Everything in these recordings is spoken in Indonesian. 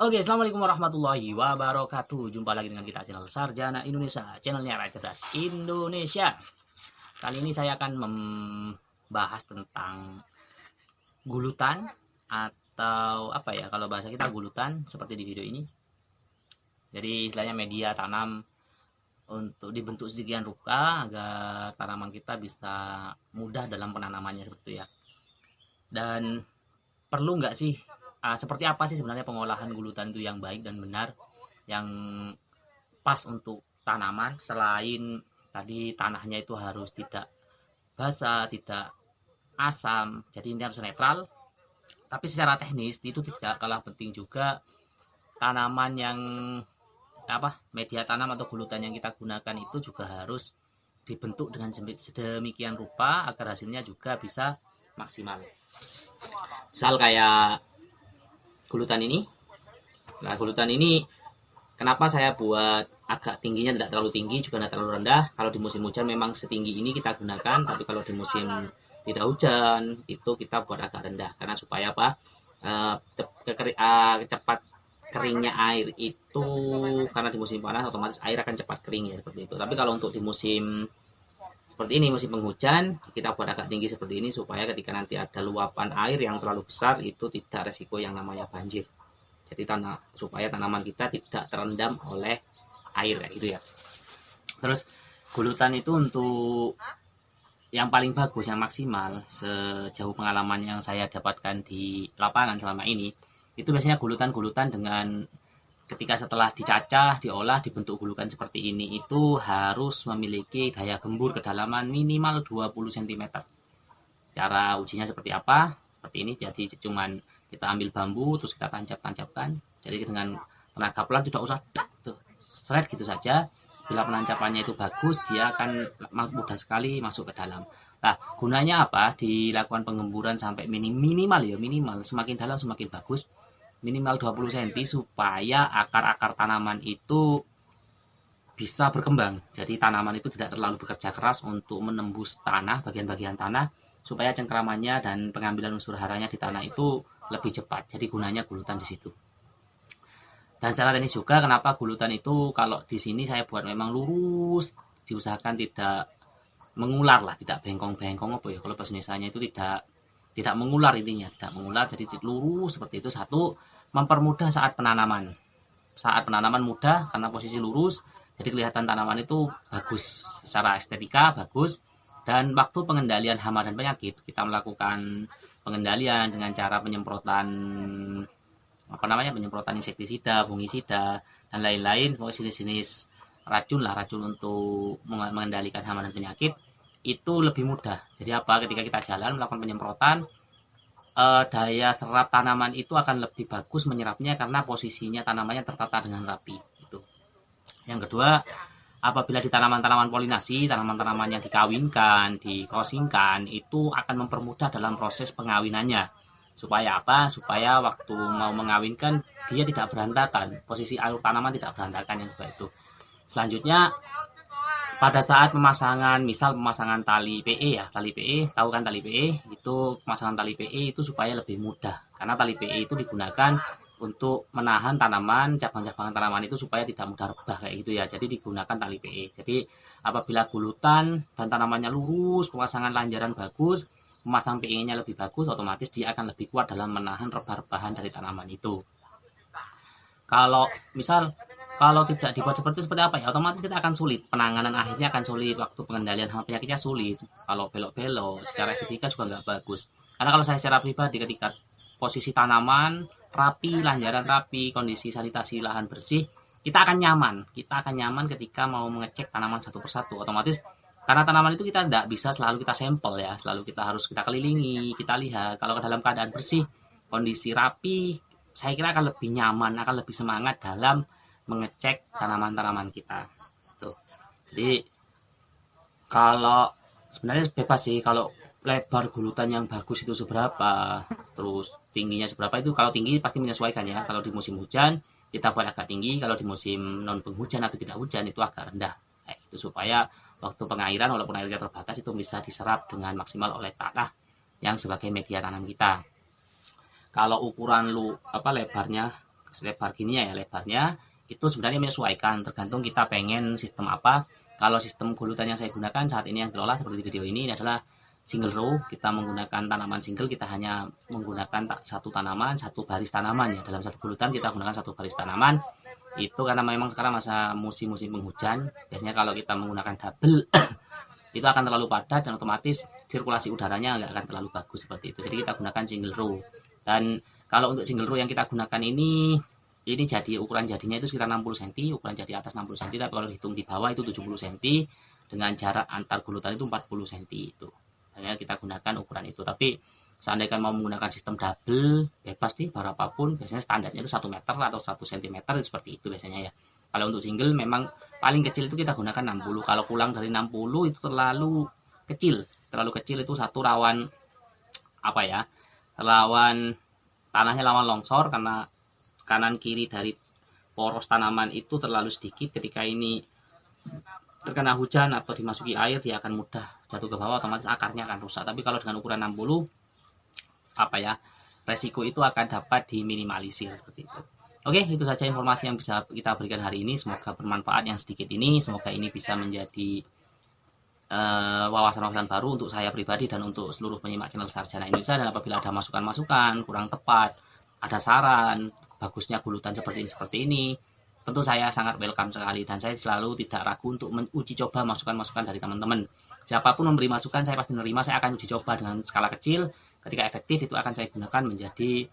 Oke, assalamualaikum warahmatullahi wabarakatuh. Jumpa lagi dengan kita channel Sarjana Indonesia, channelnya Raja Cerdas Indonesia. Kali ini saya akan membahas tentang gulutan atau apa ya, kalau bahasa kita gulutan seperti di video ini. Jadi istilahnya media tanam untuk dibentuk sedemikian rupa agar tanaman kita bisa mudah dalam penanamannya seperti itu ya. Dan perlu nggak sih, seperti apa sih sebenarnya pengolahan gulutan itu yang baik dan benar, yang pas untuk tanaman, selain tadi tanahnya itu harus tidak basah, tidak asam, jadi ini harus netral. Tapi secara teknis itu tidak kalah penting juga tanaman yang media tanam atau gulutan yang kita gunakan itu juga harus dibentuk dengan sedemikian rupa agar hasilnya juga bisa maksimal. Misal kayak gulutan ini. Nah, gulutan ini kenapa saya buat agak tingginya tidak terlalu tinggi juga tidak terlalu rendah. Kalau di musim hujan memang setinggi ini kita gunakan, tapi kalau di musim tidak hujan itu kita buat agak rendah karena supaya cepat keringnya air itu, karena di musim panas otomatis air akan cepat kering ya, seperti itu. Tapi kalau untuk di musim seperti ini, musim penghujan, kita buat agak tinggi seperti ini supaya ketika nanti ada luapan air yang terlalu besar itu tidak resiko yang namanya banjir. Jadi supaya tanaman kita tidak terendam oleh air gitu ya. Terus gulutan itu untuk yang paling bagus, yang maksimal sejauh pengalaman yang saya dapatkan di lapangan selama ini, itu biasanya gulutan-gulutan dengan ketika setelah dicacah, diolah, dibentuk gulukan seperti ini itu harus memiliki daya gembur kedalaman minimal 20 cm. Cara ujinya seperti apa? Seperti ini. Jadi cuman kita ambil bambu terus kita tancap-tancapkan. Jadi dengan tenaga pelan, tidak usah seret gitu saja. Bila penancapannya itu bagus, dia akan mudah sekali masuk ke dalam. Nah, gunanya apa? Dilakukan penggemburan sampai minimal semakin dalam semakin bagus. Minimal 20 cm supaya akar-akar tanaman itu bisa berkembang. Jadi tanaman itu tidak terlalu bekerja keras untuk menembus tanah, bagian-bagian tanah, supaya cengkramannya dan pengambilan unsur haranya di tanah itu lebih cepat. Jadi gunanya gulutan di situ. Dan secara teknis juga, kenapa gulutan itu kalau di sini saya buat memang lurus, diusahakan tidak mengular lah, tidak bengkong-bengkong apa ya, kalau bahasa Indonesianya itu tidak mengular, intinya tidak mengular, jadi lurus seperti itu. Satu, mempermudah saat penanaman. Saat penanaman mudah karena posisi lurus, jadi kelihatan tanaman itu bagus, secara estetika bagus. Dan waktu pengendalian hama dan penyakit, kita melakukan pengendalian dengan cara penyemprotan penyemprotan insektisida, fungisida, dan lain-lain, jenis-jenis racun untuk mengendalikan hama dan penyakit itu lebih mudah. Jadi ketika kita jalan melakukan penyemprotan, daya serap tanaman itu akan lebih bagus menyerapnya karena posisinya tanamannya tertata dengan rapi. Itu. Yang kedua, apabila di tanaman-tanaman polinasi, tanaman-tanaman yang dikawinkan, di-crossingkan, itu akan mempermudah dalam proses pengawinannya. Supaya Supaya waktu mau mengawinkan dia tidak berantakan, posisi alur tanaman tidak berantakan, yang juga itu. Selanjutnya, pada saat pemasangan tali PE ya, tali PE, tahu kan tali PE? Itu pemasangan tali PE itu supaya lebih mudah, karena tali PE itu digunakan untuk menahan tanaman, cabang-cabangan tanaman itu supaya tidak mudah rebah kayak gitu ya. Jadi digunakan tali PE. Jadi apabila gulutan dan tanamannya lurus, pemasangan lanjaran bagus, pemasang PE-nya lebih bagus, otomatis dia akan lebih kuat dalam menahan rebah-rebahan dari tanaman itu. Kalau tidak dibuat seperti apa ya, otomatis kita akan sulit, penanganan akhirnya akan sulit, waktu pengendalian hama penyakitnya sulit. Kalau belok-belok, secara estetika juga nggak bagus. Karena kalau saya secara pribadi, ketika posisi tanaman rapi, lanjaran rapi, kondisi sanitasi lahan bersih, kita akan nyaman ketika mau mengecek tanaman satu persatu. Otomatis karena tanaman itu kita tidak bisa selalu kita sampel ya, selalu kita harus kita kelilingi, kita lihat. Kalau dalam keadaan bersih, kondisi rapi, saya kira akan lebih nyaman, akan lebih semangat dalam mengecek tanaman-tanaman kita. Tuh. Jadi kalau sebenarnya bebas sih, kalau lebar gulutan yang bagus itu seberapa, terus tingginya seberapa, itu kalau tinggi pasti menyesuaikan ya. Kalau di musim hujan kita buat agak tinggi, kalau di musim non penghujan atau tidak hujan itu agak rendah. Itu supaya waktu pengairan, walaupun airnya terbatas, itu bisa diserap dengan maksimal oleh tanah yang sebagai media tanam kita. Kalau ukuran lebarnya lebar gini ya, lebarnya itu sebenarnya menyesuaikan tergantung kita pengen sistem apa. Kalau sistem gulutan yang saya gunakan saat ini yang diolah seperti video ini adalah single row. Kita menggunakan tanaman single, kita hanya menggunakan satu tanaman, satu baris tanaman ya. Dalam satu gulutan kita gunakan satu baris tanaman. Itu karena memang sekarang masa musim penghujan. Biasanya kalau kita menggunakan double itu akan terlalu padat dan otomatis sirkulasi udaranya nggak akan terlalu bagus seperti itu. Jadi kita gunakan single row. Dan kalau untuk single row yang kita gunakan ini jadi ukuran jadinya itu sekitar 60 cm, ukuran jadi atas 60 cm, tapi kalau dihitung di bawah itu 70 cm dengan jarak antar gulutan itu 40 cm itu. Hanya kita gunakan ukuran itu. Tapi seandainya mau menggunakan sistem double, bebas nih berapapun, biasanya standarnya itu 1 meter atau 100 cm seperti itu biasanya ya. Kalau untuk single memang paling kecil itu kita gunakan 60. Kalau kurang dari 60 itu terlalu kecil. Terlalu kecil itu satu rawan apa ya? Rawan tanahnya rawan longsor karena kanan kiri dari poros tanaman itu terlalu sedikit. Ketika ini terkena hujan atau dimasuki air, dia akan mudah jatuh ke bawah, otomatis akarnya akan rusak. Tapi kalau dengan ukuran 60 resiko itu akan dapat diminimalisir seperti itu. Oke, itu saja informasi yang bisa kita berikan hari ini. Semoga bermanfaat yang sedikit ini. Semoga ini bisa menjadi wawasan-wawasan baru untuk saya pribadi dan untuk seluruh penyimak channel Sarjana Indonesia. Dan apabila ada masukan-masukan kurang tepat, ada saran bagusnya gulutan seperti ini, tentu saya sangat welcome sekali, dan saya selalu tidak ragu untuk menguji coba masukan-masukan dari teman-teman. Siapapun memberi masukan saya pasti menerima. Saya akan uji coba dengan skala kecil. Ketika efektif itu akan saya gunakan menjadi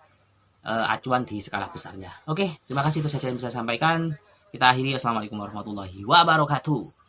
acuan di skala besarnya. Oke, terima kasih, itu saja yang bisa saya sampaikan. Kita akhiri. Assalamualaikum warahmatullahi wabarakatuh.